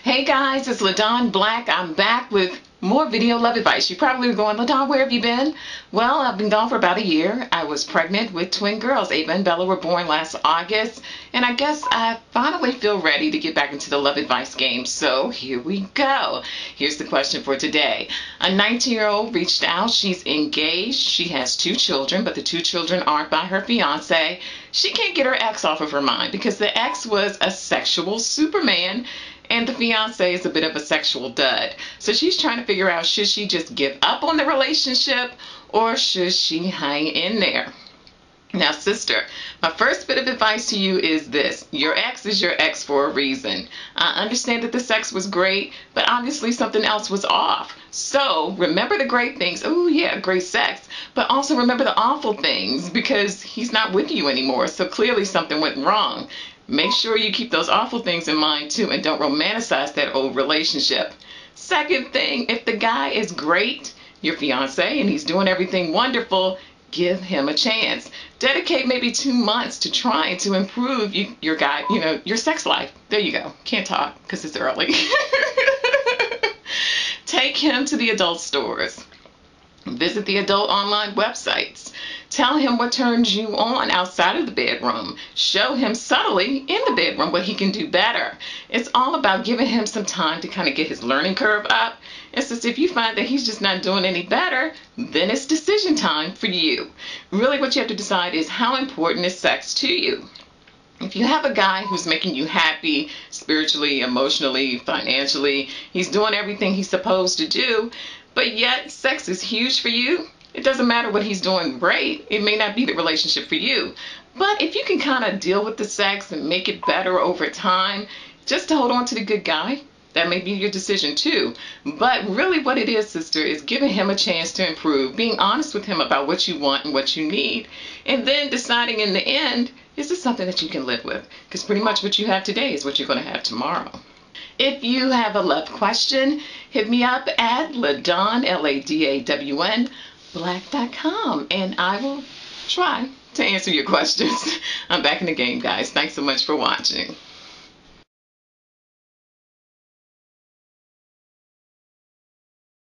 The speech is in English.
Hey guys, it's LaDon Black. I'm back with more video love advice. You probably were going, LaDon, where have you been? Well, I've been gone for about a year. I was pregnant with twin girls. Ava and Bella were born last August, and I guess I finally feel ready to get back into the love advice game. So here we go. Here's the question for today. A 19-year-old reached out. She's engaged. She has 2 children, but the 2 children aren't by her fiance. She can't get her ex off of her mind because the ex was a sexual Superman and the fiance is a bit of a sexual dud. So she's trying to figure out, should she just give up on the relationship or should she hang in there? Now, sister, my first bit of advice to you is this. Your ex is your ex for a reason. I understand that the sex was great, but obviously something else was off. So remember the great things. Oh yeah, great sex. But also remember the awful things because he's not with you anymore. So clearly something went wrong. Make sure you keep those awful things in mind too and don't romanticize that old relationship. Second thing, if the guy is great, your fiance, and he's doing everything wonderful, give him a chance. Dedicate maybe 2 months to trying to improve your guy, your sex life. There you go. Can't talk because it's early. Take him to the adult stores. Visit the adult online websites. Tell him what turns you on outside of the bedroom. Show him subtly in the bedroom what he can do better. It's all about giving him some time to kind of get his learning curve up. And since if you find that he's just not doing any better, then it's decision time for you. Really what you have to decide is how important is sex to you. If you have a guy who's making you happy spiritually, emotionally, financially, he's doing everything he's supposed to do, but yet sex is huge for you, it doesn't matter what he's doing great. It may not be the relationship for you. But if you can kind of deal with the sex and make it better over time, just to hold on to the good guy, that may be your decision too. But really what it is, sister, is giving him a chance to improve, being honest with him about what you want and what you need, and then deciding in the end, is this something that you can live with? Because pretty much what you have today is what you're going to have tomorrow. If you have a love question, hit me up at LaDon, LaDawn, black.com, and I will try to answer your questions. I'm back in the game, guys. Thanks so much for watching.